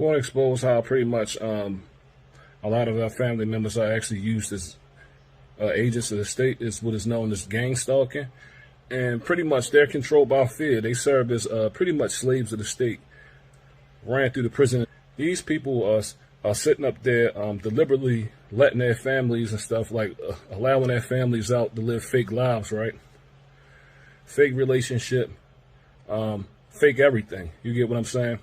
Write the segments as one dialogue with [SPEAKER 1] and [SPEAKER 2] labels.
[SPEAKER 1] We want to expose how pretty much a lot of our family members are actually used as agents of the state, is what is known as gang stalking. And pretty much they're controlled by fear. They serve as pretty much slaves of the state, ran through the prison. These people are sitting up there deliberately letting their families and stuff, like allowing their families out to live fake lives, right? Fake relationship, fake everything. You get what I'm saying?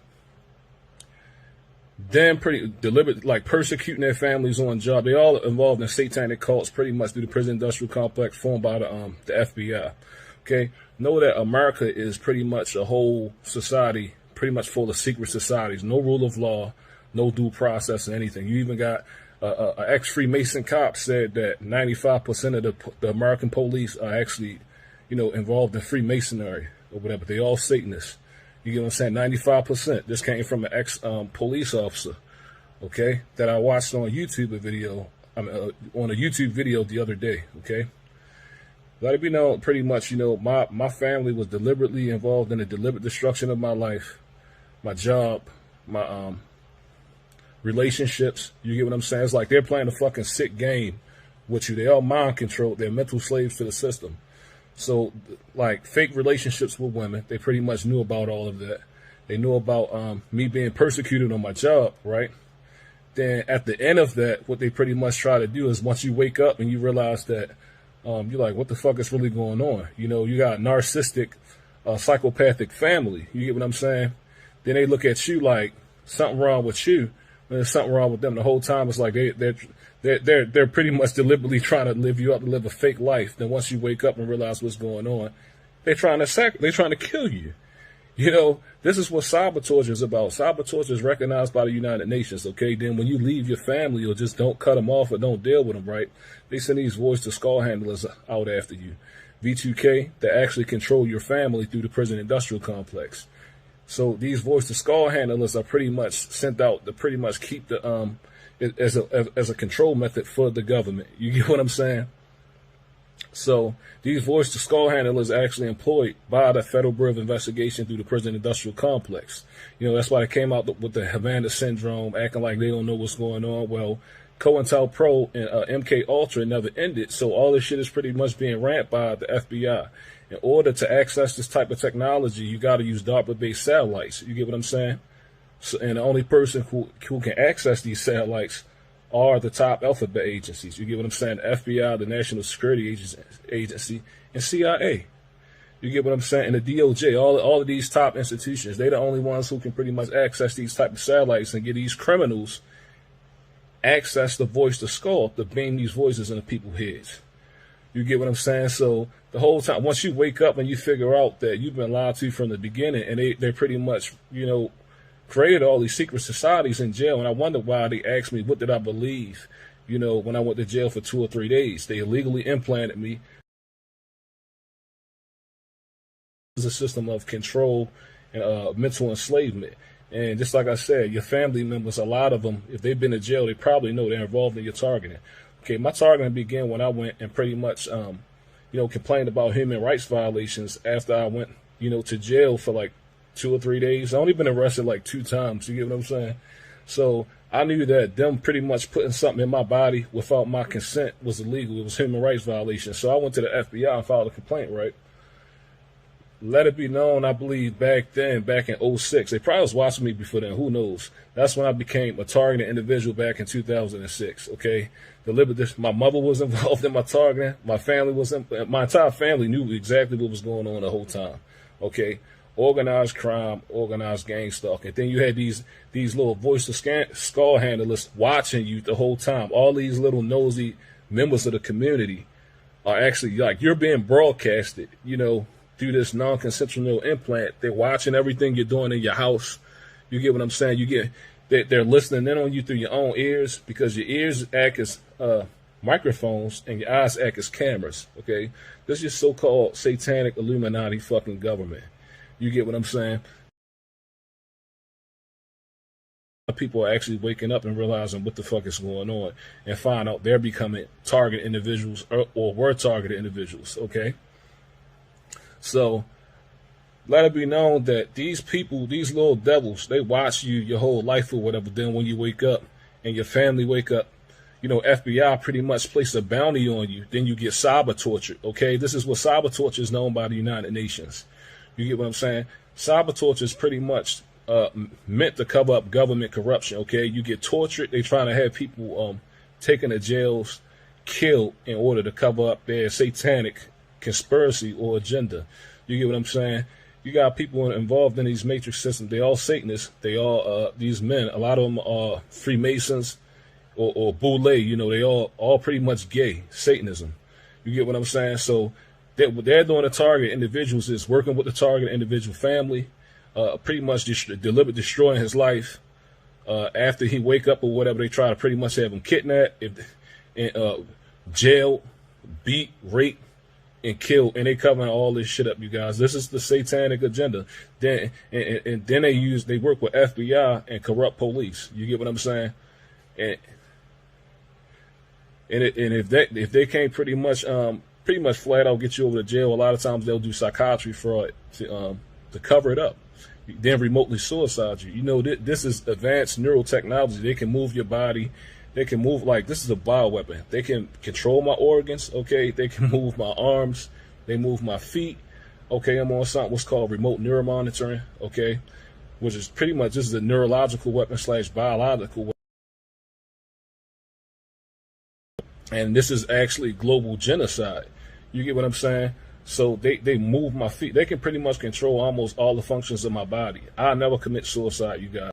[SPEAKER 1] Then pretty deliberate, like persecuting their families on job. They all involved in satanic cults, pretty much through the prison industrial complex formed by the FBI. Okay, know that America is pretty much a whole society, pretty much full of secret societies. No rule of law, no due process or anything. You even got an ex-Freemason cop said that 95% of the American police are actually, involved in Freemasonry or whatever. They all Satanists. You get what I'm saying? 95%. This came from an ex-police officer, okay, that I watched on a YouTube video, on a YouTube video the other day, okay? Let it be known, pretty much, my family was deliberately involved in the deliberate destruction of my life, my job, my relationships. You get what I'm saying? It's like they're playing a fucking sick game with you. They all mind controlled. They're mental slaves to the system. So, like, fake relationships with women, they pretty much knew about all of that. They knew about me being persecuted on my job, right? Then at the end of that, what they pretty much try to do is once you wake up and you realize that you're like, what the fuck is really going on? You got a narcissistic, psychopathic family. You get what I'm saying? Then they look at you like something wrong with you, and there's something wrong with them. The whole time it's like they're pretty much deliberately trying to live you up to live a fake life. Then once you wake up and realize what's going on, they're trying to kill you. This is what cyber torture is about. Cyber torture is recognized by the United Nations, okay? Then when you leave your family or just don't cut them off or don't deal with them right, they send these voice to skull handlers out after you. V2K, that actually control your family through the prison industrial complex. So these voice to skull handlers are pretty much sent out to pretty much keep the as a control method for the government. You get what I'm saying? So these voice to skull handlers are actually employed by the Federal Bureau of Investigation through the prison industrial complex. That's why they came out with the Havana syndrome, acting like they don't know what's going on. Well, COINTELPRO and MK Ultra never ended, so all this shit is pretty much being ran by the FBI. In order to access this type of technology, you got to use DARPA-based satellites. You get what I'm saying? So, and the only person who can access these satellites are the top alphabet agencies. You get what I'm saying? The FBI, the National Security Agency, and CIA. You get what I'm saying? And the DOJ, all of these top institutions, they're the only ones who can pretty much access these type of satellites and get these criminals access the voice to skull to beam these voices into people's heads. You get what I'm saying? So the whole time, once you wake up and you figure out that you've been lied to from the beginning, and they're pretty much, created all these secret societies in jail. And I wonder why they asked me, what did I believe, when I went to jail for 2 or 3 days. They illegally implanted me. It's a system of control and mental enslavement. And just like I said, your family members, a lot of them, if they've been in jail, they probably know they're involved in your targeting. Okay, my targeting began when I went and pretty much, complained about human rights violations after I went, to jail for like 2 or 3 days. I only been arrested like 2 times. You get what I'm saying? So I knew that them pretty much putting something in my body without my consent was illegal. It was human rights violation. So I went to the FBI and filed a complaint, right? Let it be known, I believe back in 06, they probably was watching me before then, who knows? That's when I became a targeted individual back in 2006, okay? My mother was involved in my targeting, my entire family knew exactly what was going on the whole time, okay? Organized crime, organized gang stalking. Then you had these little voice of skull handlers watching you the whole time. All these little nosy members of the community are actually, like, you're being broadcasted, through this non-consensual implant. They're watching everything you're doing in your house. You get what I'm saying? They're listening in on you through your own ears, because your ears act as microphones and your eyes act as cameras, okay? This is your so-called satanic Illuminati fucking government. You get what I'm saying? People are actually waking up and realizing what the fuck is going on and find out they're becoming target individuals or were targeted individuals, okay? So let it be known that these people, these little devils, they watch you your whole life or whatever. Then when you wake up and your family wake up, you know, FBI pretty much place a bounty on you. Then you get cyber tortured. Okay, this is what cyber torture is known by the United Nations. You get what I'm saying? Cyber torture is pretty much meant to cover up government corruption. Okay, you get tortured. They trying to have people taken to jails, killed in order to cover up their satanic conspiracy or agenda. You get what I'm saying? You got people involved in these matrix systems. They all Satanists. They all these men. A lot of them are Freemasons or Boule. You know, they all pretty much gay. Satanism. You get what I'm saying? So what they're doing to target individuals is working with the target individual family, pretty much deliberate destroying his life. After he wake up or whatever, they try to pretty much have him kidnapped, jailed, beat, raped, and killed, and they covering all this shit up, you guys. This is the satanic agenda. Then and then they work with FBI and corrupt police. You get what I'm saying? And if they can't pretty much flat out get you over to jail, a lot of times they'll do psychiatry fraud to cover it up. Then remotely suicide you. You know, this is advanced neurotechnology. They can move your body. They can move, like, this is a bioweapon. They can control my organs, okay? They can move my arms. They move my feet. Okay, I'm on something what's called remote neuromonitoring, okay? Which is pretty much, this is a neurological weapon / biological weapon. And this is actually global genocide. You get what I'm saying? So they move my feet. They can pretty much control almost all the functions of my body. I never commit suicide, you guys.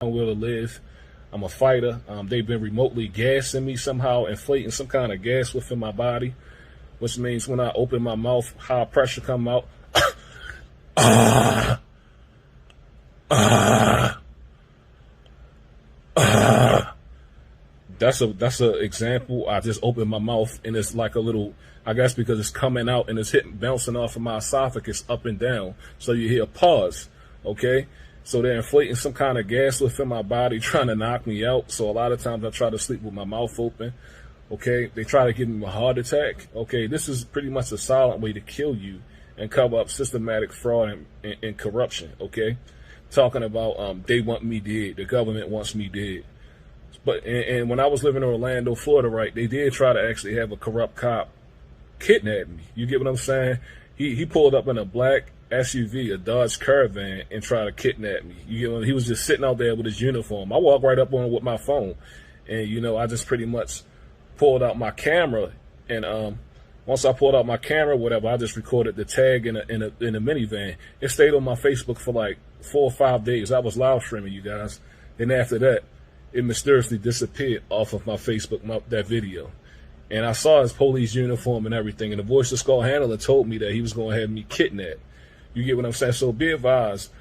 [SPEAKER 1] I will to live. I'm a fighter. They've been remotely gassing me somehow, inflating some kind of gas within my body, which means when I open my mouth, high pressure come out. That's a example. I just opened my mouth and it's like a little, I guess because it's coming out and it's bouncing off of my esophagus up and down. So you hear a pause, okay? So they're inflating some kind of gas within my body, trying to knock me out. So a lot of times I try to sleep with my mouth open. Okay, they try to give me a heart attack. Okay, this is pretty much a silent way to kill you and cover up systematic fraud and corruption. Okay, talking about they want me dead. The government wants me dead. But and when I was living in Orlando, Florida, right, they did try to actually have a corrupt cop kidnap me. You get what I'm saying? He pulled up in a black SUV, a Dodge Caravan, and tried to kidnap me. You know, he was just sitting out there with his uniform. I walked right up on him with my phone, and you know, I just pretty much pulled out my camera, and once I pulled out my camera, whatever, I just recorded the tag in a minivan. It stayed on my Facebook for like 4 or 5 days. I was live streaming, you guys, and after that, it mysteriously disappeared off of my Facebook, that video. And I saw his police uniform and everything, and the voice of Skull handler told me that he was going to have me kidnapped. You get what I'm saying? So be advised,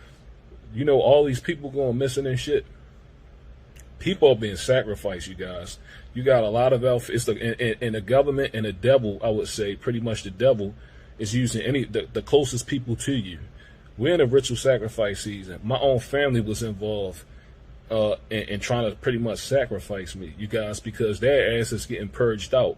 [SPEAKER 1] you know, all these people going missing and shit. People are being sacrificed, you guys. You got a lot of it's the government and the devil, I would say, pretty much the devil is using the closest people to you. We're in a ritual sacrifice season. My own family was involved in trying to pretty much sacrifice me, you guys, because their ass is getting purged out.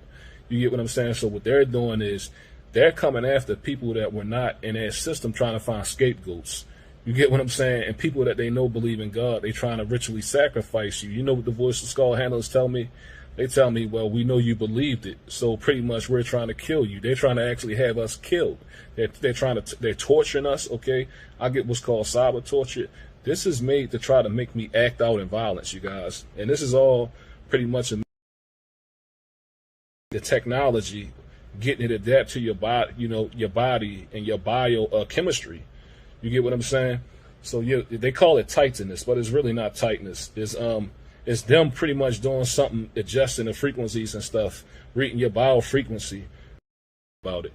[SPEAKER 1] You get what I'm saying? So what they're doing is they're coming after people that were not in their system, trying to find scapegoats. You get what I'm saying? And people that they know believe in God, they trying to ritually sacrifice you. You know what the voice of skull handlers tell me? They tell me, well, we know you believed it, so pretty much we're trying to kill you. They're trying to actually have us killed. They're torturing us, okay? I get what's called cyber torture. This is made to try to make me act out in violence, you guys. And this is all pretty much the technology getting it adapt to your body, you know, your body and your biochemistry. You get what I'm saying? So they call it tightness, but it's really not tightness. It's them pretty much doing something, adjusting the frequencies and stuff, reading your biofrequency about it.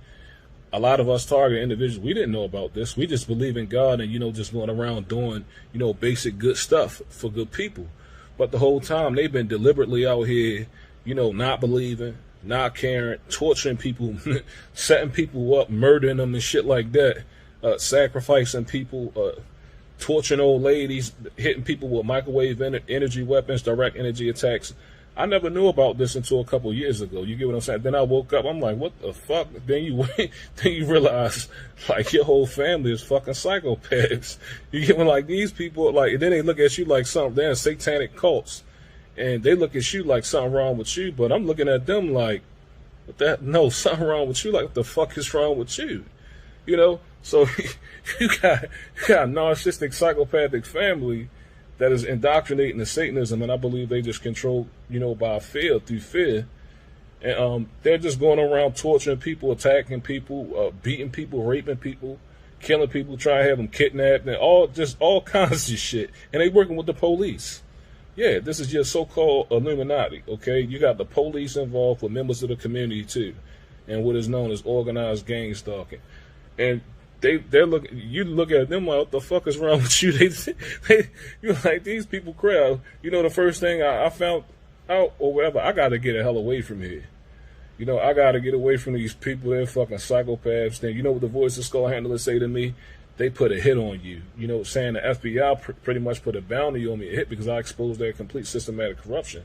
[SPEAKER 1] A lot of us target individuals, we didn't know about this. We just believe in God and, you know, just going around doing, you know, basic good stuff for good people. But the whole time they've been deliberately out here, you know, not believing, not caring, torturing people, setting people up, murdering them and shit like that, sacrificing people, torturing old ladies, hitting people with microwave energy weapons, direct energy attacks. I never knew about this until a couple years ago. You get what I'm saying? Then I woke up, I'm like, what the fuck? Then you realize, like, your whole family is fucking psychopaths. You get what, like, these people, like, and then they look at you like something, they're satanic cults. And they look at you like something wrong with you, but I'm looking at them like, what that? No, something wrong with you. Like, what the fuck is wrong with you? You know? So you got a narcissistic, psychopathic family that is indoctrinating the Satanism, and I believe they just control, you know, by fear, through fear. And they're just going around torturing people, attacking people, beating people, raping people, killing people, trying to have them kidnapped, and all kinds of shit. And they working with the police. Yeah, this is your so-called Illuminati, okay? You got the police involved with members of the community, too, and what is known as organized gang stalking. And they're looking, you look at them like, what the fuck is wrong with you? You're like, these people crowd. You know, the first thing I found out or whatever, I got to get the hell away from here. You know, I got to get away from these people. They're fucking psychopaths. Then, you know what the voice of skull handlers say to me? They put a hit on you. You know, saying the FBI pretty much put a bounty on me, a hit, because I exposed their complete systematic corruption.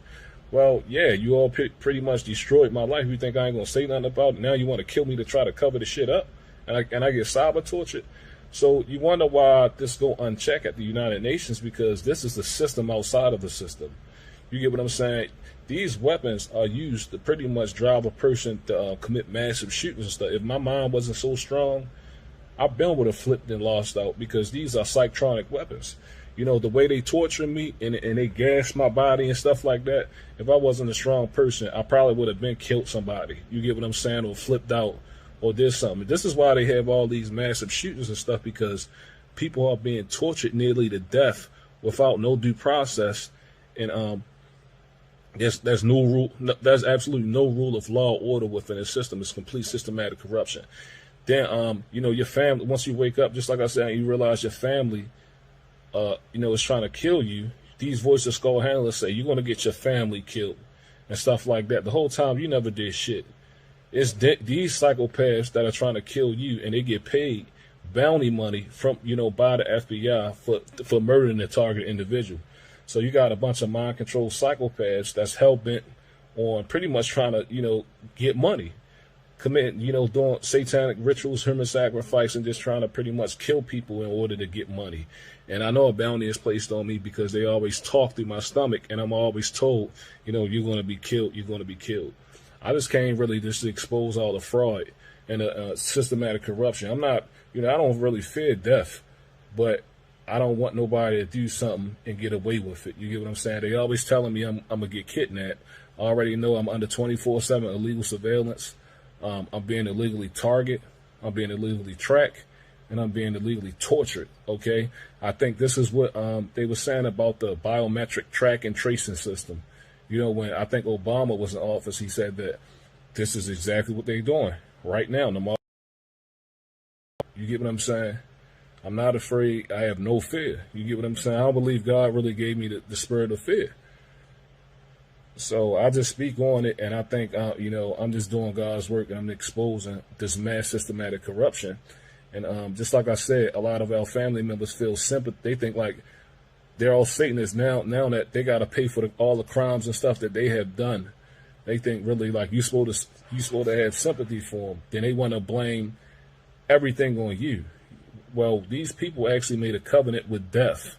[SPEAKER 1] Well, yeah, you all pretty much destroyed my life. You think I ain't going to say nothing about it? Now you want to kill me to try to cover the shit up? And I get cyber tortured. So you wonder why this go unchecked at the United Nations, because this is the system outside of the system. You get what I'm saying? These weapons are used to pretty much drive a person to commit massive shootings and stuff. If my mind wasn't so strong, I would have flipped and lost out, because these are psychotronic weapons. You know, the way they torture me and they gas my body and stuff like that, if I wasn't a strong person, I probably would have been killed somebody. You get what I'm saying? Or flipped out or did something. This is why they have all these massive shootings and stuff, because people are being tortured nearly to death without no due process. And there's no rule, there's absolutely no rule of law or order within the system. It's complete systematic corruption. Then, you know, your family, once you wake up, just like I said, you realize your family, you know, is trying to kill you. These voice of skull handlers say you're going to get your family killed and stuff like that. The whole time you never did shit. It's these psychopaths that are trying to kill you, and they get paid bounty money from, you know, by the FBI for murdering the target individual. So you got a bunch of mind controlled psychopaths that's hell bent on pretty much trying to, you know, get money. Commit, you know, doing satanic rituals, human sacrifice, and just trying to pretty much kill people in order to get money. And I know a bounty is placed on me because they always talk through my stomach, and I'm always told, you know, you're going to be killed, you're going to be killed. I just came really just to expose all the fraud and the systematic corruption. I'm not, you know, I don't really fear death, but I don't want nobody to do something and get away with it. You get what I'm saying? They always telling me I'm going to get kidnapped. I already know I'm under 24/7 illegal surveillance. I'm being illegally targeted, I'm being illegally tracked, and I'm being illegally tortured, okay? I think this is what they were saying about the biometric track and tracing system. You know, when I think Obama was in office, he said that this is exactly what they're doing right now. You get what I'm saying? I'm not afraid. I have no fear. You get what I'm saying? I don't believe God really gave me the spirit of fear. So I just speak on it, and I think, you know, I'm just doing God's work, and I'm exposing this mass systematic corruption. And just like I said, a lot of our family members feel sympathy. They think like they're all Satanists now that they got to pay for all the crimes and stuff that they have done. They think really like you're supposed to have sympathy for them. Then they want to blame everything on you. Well, these people actually made a covenant with death.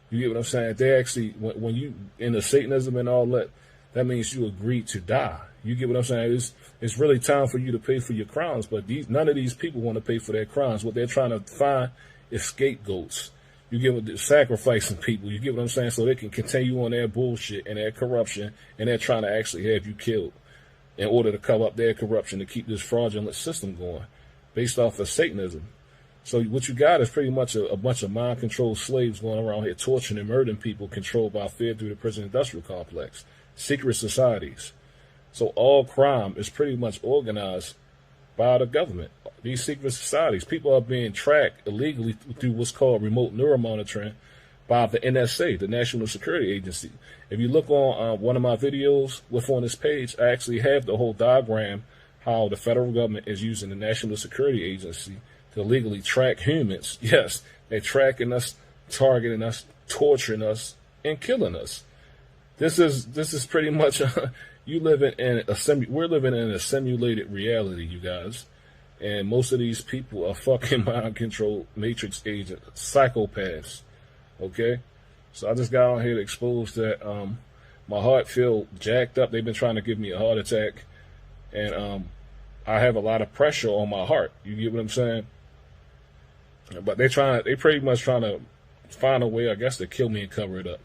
[SPEAKER 1] You get what I'm saying? They actually, when you in the Satanism and all that, that means you agreed to die. You get what I'm saying? It's really time for you to pay for your crimes, but none of these people want to pay for their crimes. What they're trying to find is scapegoats. You get what, sacrificing people. You get what I'm saying? So they can continue on their bullshit and their corruption, and they're trying to actually have you killed in order to cover up their corruption, to keep this fraudulent system going based off of Satanism. So what you got is pretty much a bunch of mind-controlled slaves going around here torturing and murdering people controlled by fear through the prison industrial complex, secret societies. So all crime is pretty much organized by the government. These secret societies, people are being tracked illegally through what's called remote neuromonitoring by the NSA, the National Security Agency. If you look on one of my videos on this page, I actually have the whole diagram how the federal government is using the National Security Agency to legally track humans. Yes, they're tracking us, targeting us, torturing us, and killing us. This is pretty much you living in we're living in a simulated reality, you guys. And most of these people are fucking mind control matrix agent psychopaths. Okay? So I just got on here to expose that my heart feel jacked up. They've been trying to give me a heart attack. And I have a lot of pressure on my heart. You get what I'm saying? But they pretty much trying to find a way, I guess, to kill me and cover it up.